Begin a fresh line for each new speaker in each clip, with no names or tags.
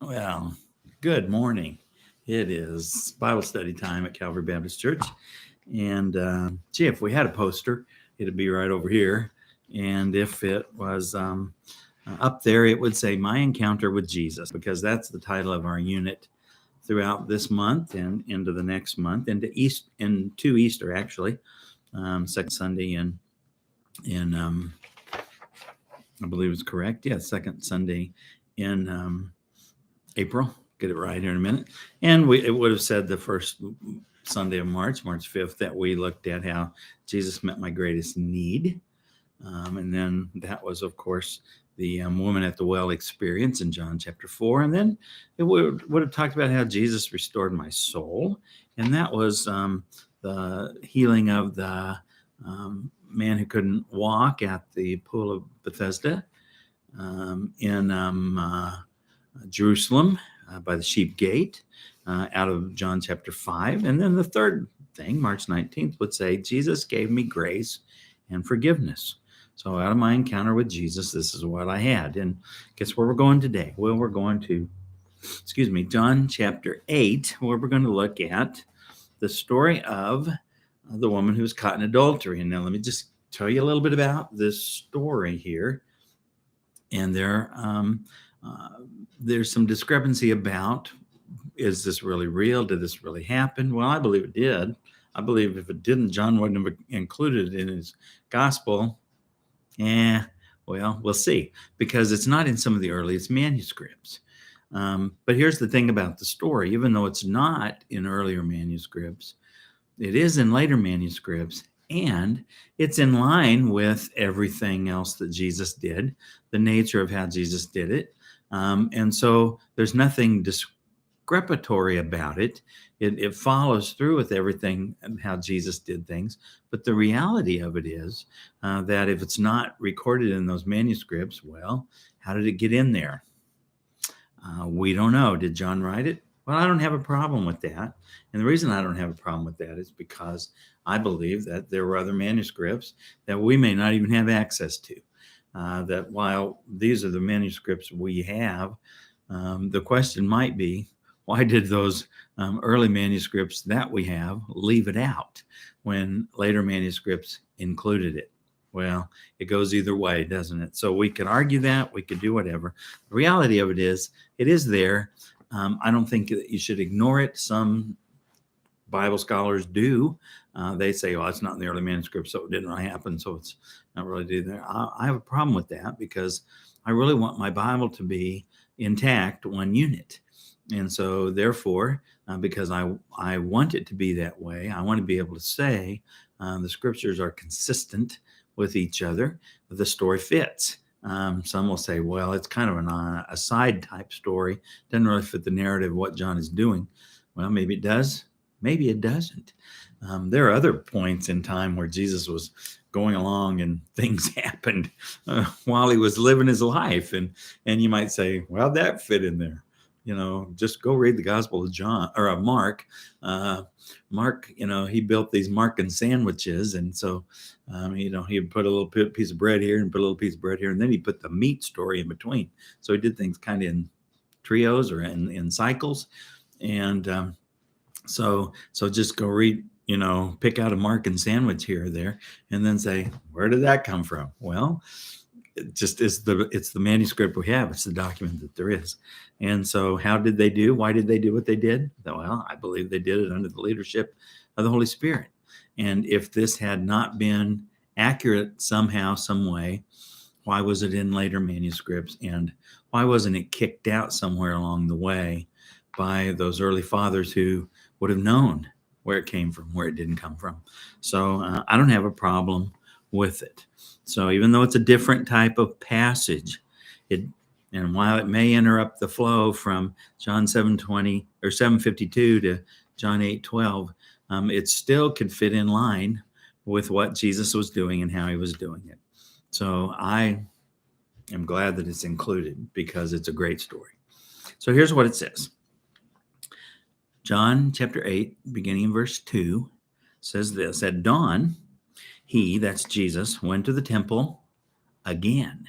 Well, good morning. It is Bible study time at Calvary Baptist Church. And gee, if we had a poster, it'd be right over here. And if it was up there, it would say My Encounter with Jesus, because that's the title of our unit throughout this month and into the next month, into Easter, actually, second Sunday in I believe it's correct. Yeah, second Sunday in April. Get it right here in a minute. And it would have said the first Sunday of March 5th, that we looked at how Jesus met my greatest need. And then that was, of course, the woman at the well experience in John chapter 4. And then it would have talked about how Jesus restored my soul. And that was the healing of the man who couldn't walk at the pool of Bethesda in Jerusalem by the sheep gate out of John chapter 5. And then the third thing, March 19th, would say, Jesus gave me grace and forgiveness. So out of my encounter with Jesus, this is what I had. And guess where we're going today? Well, we're going to, John chapter 8, where we're going to look at the story of the woman who was caught in adultery. And now let me just tell you a little bit about this story here. And there's some discrepancy about, is this really real? Did this really happen? Well, I believe it did. I believe if it didn't, John wouldn't have included it in his gospel. Well, we'll see, because it's not in some of the earliest manuscripts. But here's the thing about the story. Even though it's not in earlier manuscripts, it is in later manuscripts, and it's in line with everything else that Jesus did, the nature of how Jesus did it. And so there's nothing discrepatory about it. It follows through with everything and how Jesus did things. But the reality of it is that if it's not recorded in those manuscripts, well, how did it get in there? We don't know. Did John write it? Well, I don't have a problem with that. And the reason I don't have a problem with that is because I believe that there were other manuscripts that we may not even have access to. That while these are the manuscripts we have, the question might be, why did those early manuscripts that we have leave it out when later manuscripts included it? Well, it goes either way, doesn't it? So we could argue that, we could do whatever. The reality of it is there. I don't think that you should ignore it. Some Bible scholars do. They say, well, it's not in the early manuscript, so it didn't really happen, so it's not really due there. I have a problem with that, because I really want my Bible to be intact, one unit. And so therefore, because I want it to be that way, I want to be able to say the scriptures are consistent with each other, the story fits. Some will say, well, it's kind of an aside type story, doesn't really fit the narrative of what John is doing. Well, maybe it does, maybe it doesn't. There are other points in time where Jesus was going along and things happened while he was living his life. And you might say, well, that fit in there. Just go read the Gospel of John or Mark. Mark, he built these Markan sandwiches. And so, he'd put a little piece of bread here and put a little piece of bread here. And then he put the meat story in between. So he did things kind of in trios or in cycles. And so just go read, pick out a Markan sandwich here or there and then say, where did that come from? Well, it's the manuscript we have. It's the document that there is. And so how did they do? Why did they do what they did? Well, I believe they did it under the leadership of the Holy Spirit. And if this had not been accurate somehow, some way, why was it in later manuscripts? And why wasn't it kicked out somewhere along the way by those early fathers who would have known where it came from, where it didn't come from? So I don't have a problem with it. So even though it's a different type of passage, and while it may interrupt the flow from John 7:20 or 7:52 to John 8:12, it still could fit in line with what Jesus was doing and how he was doing it. So I am glad that it's included, because it's a great story. So here's what it says. John chapter 8, beginning in verse 2, says this: At dawn, he, that's Jesus, went to the temple again.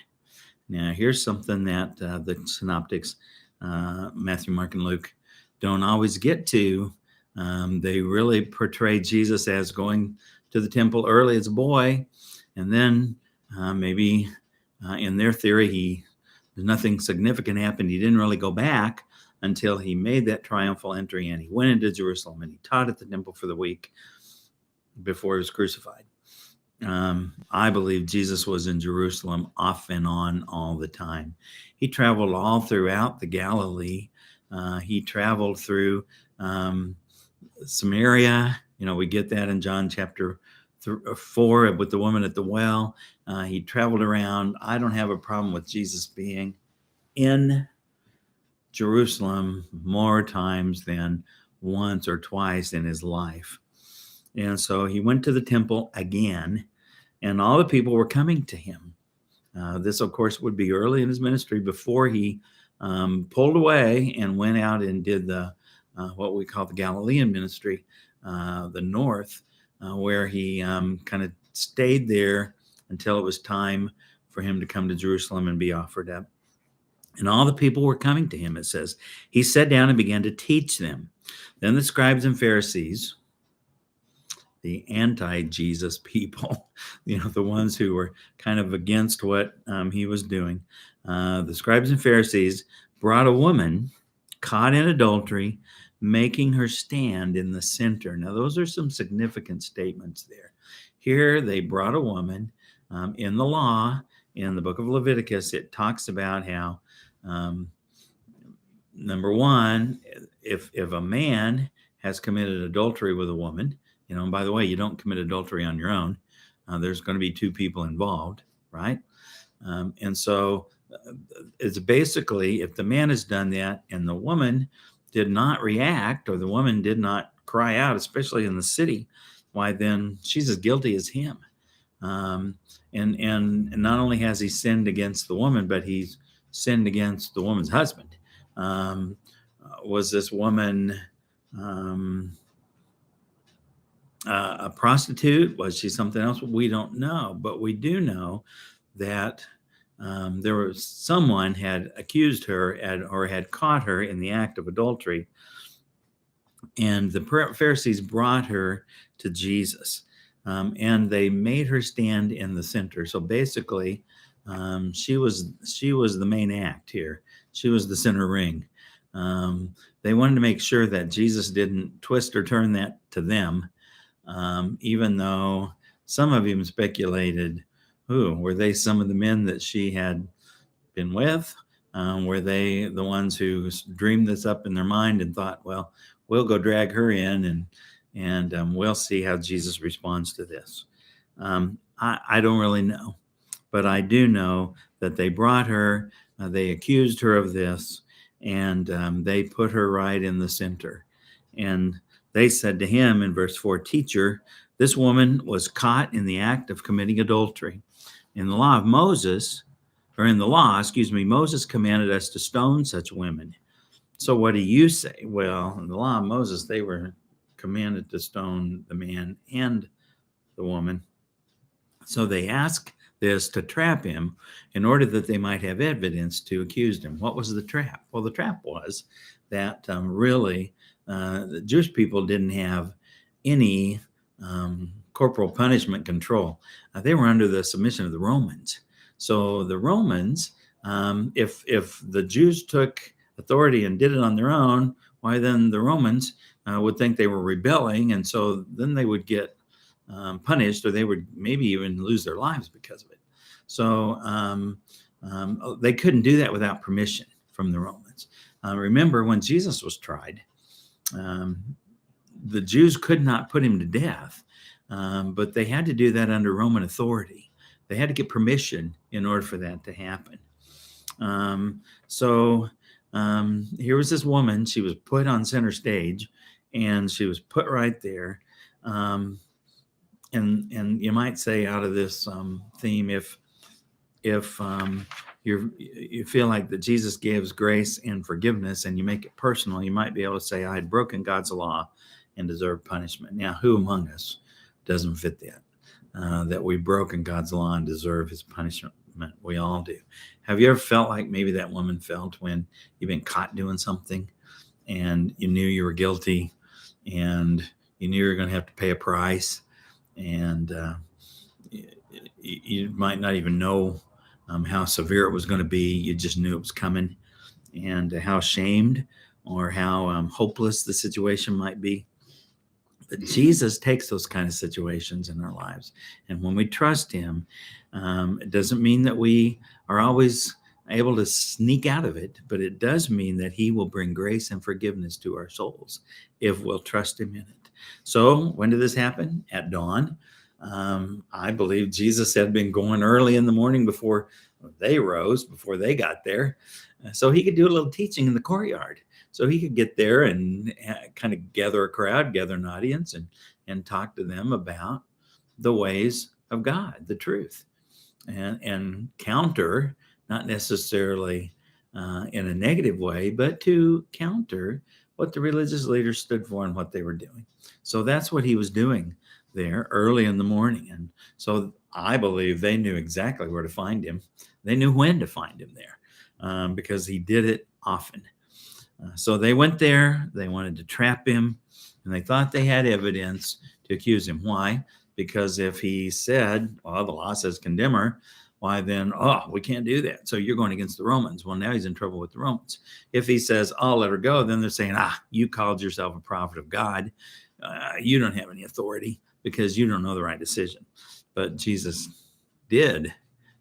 Now, here's something that the synoptics Matthew, Mark, and Luke don't always get to. They really portray Jesus as going to the temple early as a boy, and then maybe in their theory, nothing significant happened. He didn't really go back until he made that triumphal entry, and he went into Jerusalem and he taught at the temple for the week before he was crucified. I believe Jesus was in Jerusalem off and on all the time. He traveled all throughout the Galilee. He traveled through Samaria. We get that in John chapter 4 with the woman at the well. He traveled around. I don't have a problem with Jesus being in Jerusalem more times than once or twice in his life. And so he went to the temple again, and all the people were coming to him. This, of course, would be early in his ministry before he pulled away and went out and did the what we call the Galilean ministry, the north, where he kind of stayed there until it was time for him to come to Jerusalem and be offered up. And all the people were coming to him, it says. He sat down and began to teach them. Then the scribes and Pharisees, the anti-Jesus people, the ones who were kind of against what he was doing, the scribes and Pharisees brought a woman caught in adultery, making her stand in the center. Now, those are some significant statements there. Here, they brought a woman. In the law, in the book of Leviticus, it talks about how, number one, if a man has committed adultery with a woman, and by the way, you don't commit adultery on your own. There's going to be two people involved, right? And so it's basically, if the man has done that and the woman did not react, or the woman did not cry out, especially in the city, why then she's as guilty as him. And not only has he sinned against the woman, but he's sinned against the woman's husband. Was this woman a prostitute? Was she something else? We don't know, but we do know that there was someone had accused her or had caught her in the act of adultery, and the Pharisees brought her to Jesus, and they made her stand in the center. So basically, she was the main act here. She was the center ring. They wanted to make sure that Jesus didn't twist or turn that to them, even though some of them speculated, were they some of the men that she had been with? Were they the ones who dreamed this up in their mind and thought, well, we'll go drag her in and we'll see how Jesus responds to this? I don't really know, but I do know that they brought her, they accused her of this, and they put her right in the center. And they said to him in verse 4, "Teacher, this woman was caught in the act of committing adultery. In the law, Moses commanded us to stone such women. So what do you say?" Well, in the law of Moses, they were commanded to stone the man and the woman. So they asked this to trap him in order that they might have evidence to accuse him. What was the trap? Well, the trap was that really the Jewish people didn't have any corporal punishment control. They were under the submission of the Romans. So the Romans, if the Jews took authority and did it on their own, why then the Romans would think they were rebelling, and so then they would get punished, or they would maybe even lose their lives because of it. So they couldn't do that without permission from the Romans. Remember, when Jesus was tried, the Jews could not put him to death, but they had to do that under Roman authority. They had to get permission in order for that to happen. So here was this woman. She was put on center stage, and she was put right there. And you might say, out of this theme, if you feel like that Jesus gives grace and forgiveness, and you make it personal, you might be able to say, I had broken God's law and deserved punishment. Now, who among us doesn't fit that we've broken God's law and deserve his punishment? We all do. Have you ever felt like maybe that woman felt when you've been caught doing something and you knew you were guilty and you knew you were going to have to pay a price, and you might not even know how severe it was going to be. You just knew it was coming, and how shamed or how hopeless the situation might be. But Jesus takes those kind of situations in our lives. And when we trust him, it doesn't mean that we are always able to sneak out of it, but it does mean that he will bring grace and forgiveness to our souls if we'll trust him in it. So when did this happen? At dawn. I believe Jesus had been going early in the morning before they rose, before they got there. So he could do a little teaching in the courtyard. So he could get there and kind of gather a crowd, gather an audience, and talk to them about the ways of God, the truth, and counter, not necessarily in a negative way, but to counter what the religious leaders stood for and what they were doing. So that's what he was doing there early in the morning. And so I believe they knew exactly where to find him. They knew when to find him there because he did it often. So they went there, they wanted to trap him, and they thought they had evidence to accuse him. Why? Because if he said, well, the law says condemn her, why then, we can't do that. So you're going against the Romans. Well, now he's in trouble with the Romans. If he says, let her go, then they're saying, you called yourself a prophet of God. You don't have any authority because you don't know the right decision. But Jesus did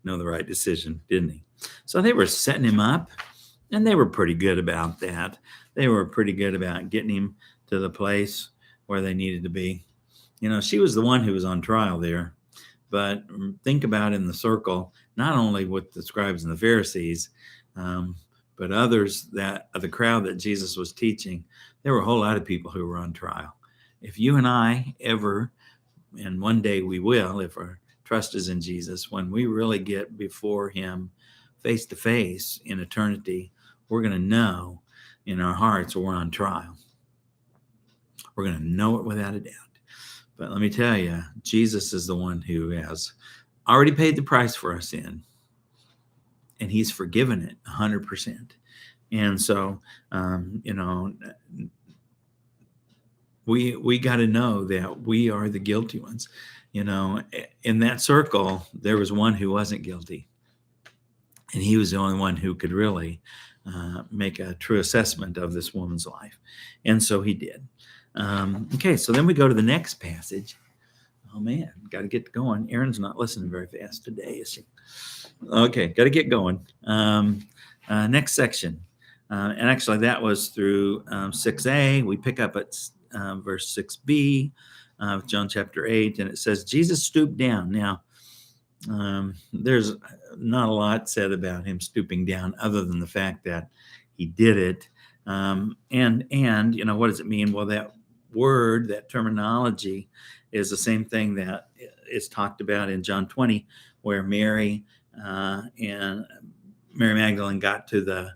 know the right decision, didn't he? So they were setting him up. And they were pretty good about that. They were pretty good about getting him to the place where they needed to be. She was the one who was on trial there. But think about in the circle, not only with the scribes and the Pharisees, but others that of the crowd that Jesus was teaching, there were a whole lot of people who were on trial. If you and I ever, and one day we will, if our trust is in Jesus, when we really get before him face to face in eternity, we're going to know in our hearts we're on trial. We're going to know it without a doubt. But let me tell you, Jesus is the one who has already paid the price for our sin, and he's forgiven it 100%. And so, we got to know that we are the guilty ones. In that circle, there was one who wasn't guilty. And he was the only one who could really make a true assessment of this woman's life. And so he did. Okay, so then we go to the next passage. Oh, man, got to get going. Erin's not listening very fast today, is she? Okay, got to get going. Next section. And actually, that was through 6a. We pick up at verse 6b of John chapter 8, and it says, Jesus stooped down. Now, there's not a lot said about him stooping down other than the fact that he did it. And what does it mean? Well, that word, that terminology is the same thing that is talked about in John 20, where Mary and Mary Magdalene got to the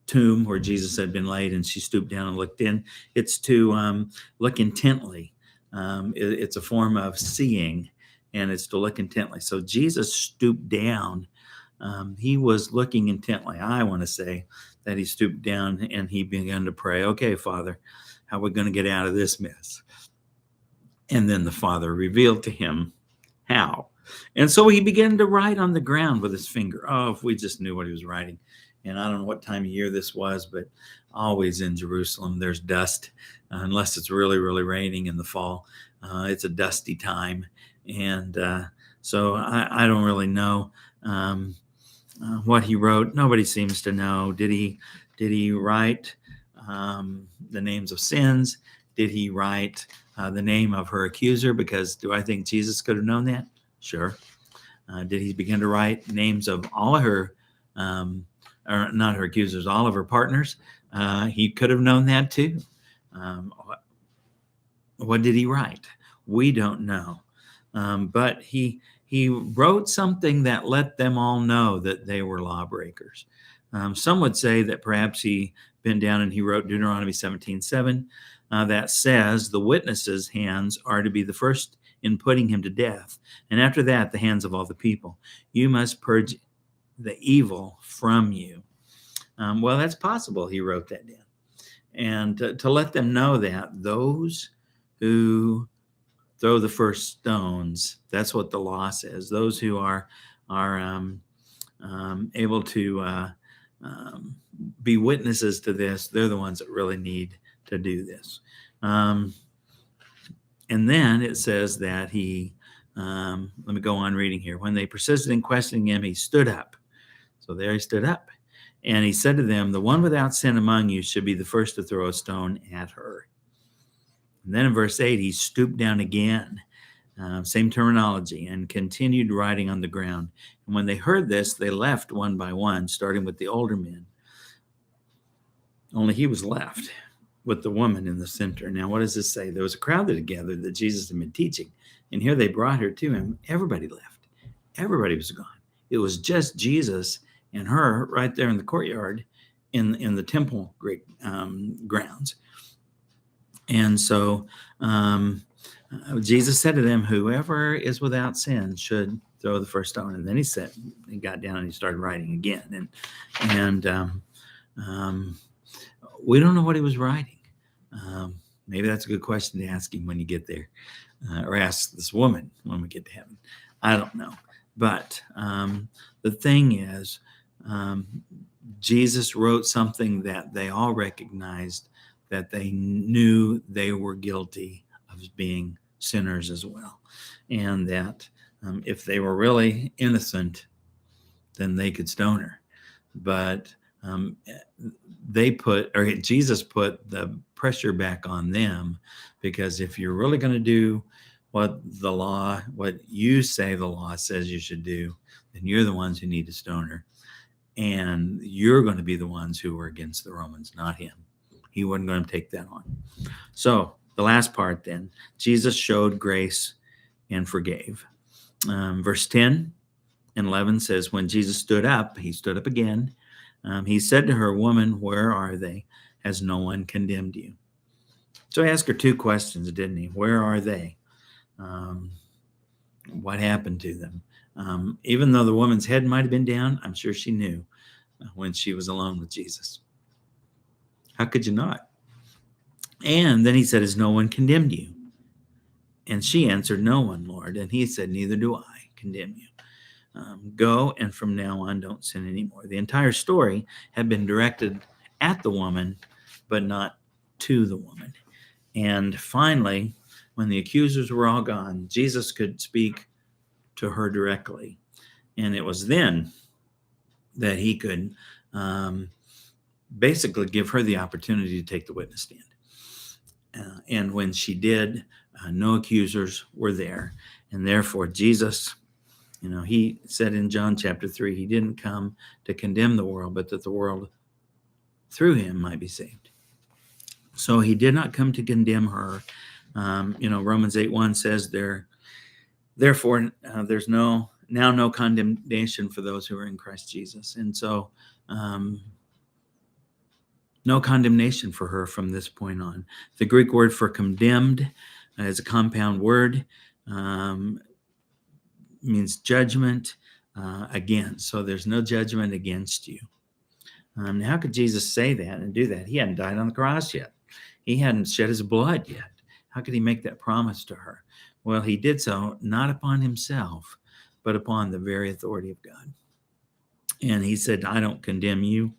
tomb where Jesus had been laid, and she stooped down and looked in. It's to look intently. It's a form of seeing, and it's to look intently. So Jesus stooped down. He was looking intently. I want to say that he stooped down and he began to pray, okay, Father, how are we going to get out of this mess? And then the Father revealed to him how. And so he began to write on the ground with his finger. Oh, if we just knew what he was writing. And I don't know what time of year this was, but always in Jerusalem, there's dust, unless it's really, really raining in the fall. It's a dusty time. And so I don't really know what he wrote. Nobody seems to know. Did he write the names of sins? Did he write the name of her accuser? Because do I think Jesus could have known that? Sure. Did he begin to write names of all of her, or not her accusers, all of her partners? He could have known that too. What did he write? We don't know. But he wrote something that let them all know that they were lawbreakers. Some would say that perhaps he bent down and he wrote Deuteronomy 17:7 that says the witnesses' hands are to be the first in putting him to death, and after that the hands of all the people. You must purge the evil from you. Well, that's possible. He wrote that down. And to let them know that those who throw the first stones, that's what the law says. Those who are able to be witnesses to this, they're the ones that really need to do this. And then it says that he, let me go on reading here. When they persisted in questioning him, he stood up. So there he stood up. And he said to them, the one without sin among you should be the first to throw a stone at her. And then in verse 8, he stooped down again, same terminology, and continued writing on the ground. And when they heard this, they left one by one, starting with the older men. Only he was left with the woman in the center. Now, what does this say? There was a crowd that had gathered that Jesus had been teaching, and here they brought her to him. Everybody left. Everybody was gone. It was just Jesus and her right there in the courtyard in the temple grounds. And so Jesus said to them, whoever is without sin should throw the first stone. And then he got down and he started writing again. And we don't know what he was writing. Maybe that's a good question to ask him when you get there, or ask this woman when we get to heaven. I don't know. But the thing is, Jesus wrote something that they all recognized, that they knew they were guilty of being sinners as well. And that if they were really innocent, then they could stone her. But Jesus put the pressure back on them, because if you're really going to do what you say the law says you should do, then you're the ones who need to stone her. And you're going to be the ones who were against the Romans, not him. He wasn't going to take that on. So the last part then, Jesus showed grace and forgave. Verse 10 and 11 says, when Jesus stood up, he stood up again. He said to her, woman, where are they? Has no one condemned you? So he asked her two questions, didn't he? Where are they? What happened to them? Even though the woman's head might have been down, I'm sure she knew when she was alone with Jesus. How could you not? And then he said, has no one condemned you? And she answered, no one, Lord. And he said, neither do I condemn you. Go, and from now on, don't sin anymore. The entire story had been directed at the woman, but not to the woman. And finally, when the accusers were all gone, Jesus could speak to her directly. And it was then that he could basically give her the opportunity to take the witness stand. And when she did, no accusers were there. And therefore, Jesus, he said in John chapter 3, he didn't come to condemn the world, but that the world through him might be saved. So he did not come to condemn her. Romans 8:1 says therefore, there's no condemnation for those who are in Christ Jesus. And so no condemnation for her from this point on. The Greek word for condemned is a compound word, means judgment against. So there's no judgment against you. Now, how could Jesus say that and do that? He hadn't died on the cross yet. He hadn't shed his blood yet. How could he make that promise to her? Well, he did so not upon himself, but upon the very authority of God. And he said, I don't condemn you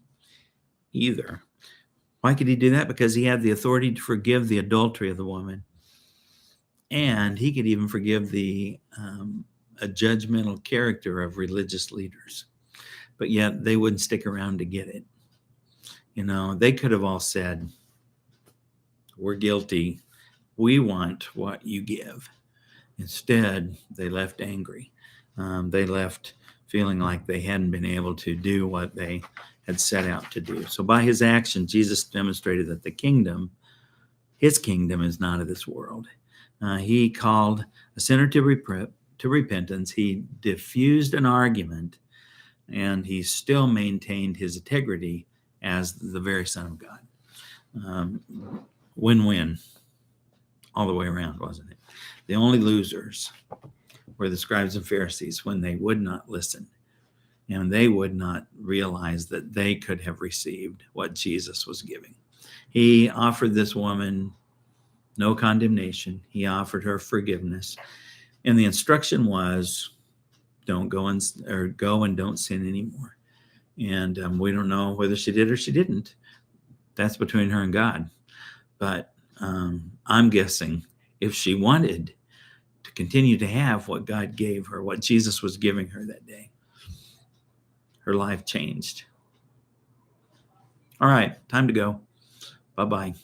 either. Why could he do that? Because he had the authority to forgive the adultery of the woman. And he could even forgive a judgmental character of religious leaders. But yet they wouldn't stick around to get it. They could have all said, we're guilty. We want what you give. Instead, they left angry. They left feeling like they hadn't been able to do what they had set out to do. So by his action, Jesus demonstrated that his kingdom is not of this world. He called a sinner to repentance. He diffused an argument, and he still maintained his integrity as the very Son of God. Win-win all the way around, wasn't it? The only losers were the scribes and Pharisees when they would not listen and they would not realize that they could have received what Jesus was giving. He offered this woman no condemnation. He offered her forgiveness. And the instruction was, don't go and don't sin anymore. And we don't know whether she did or she didn't. That's between her and God. But I'm guessing if she wanted to continue to have what God gave her, what Jesus was giving her that day, her life changed. All right, time to go. Bye-bye.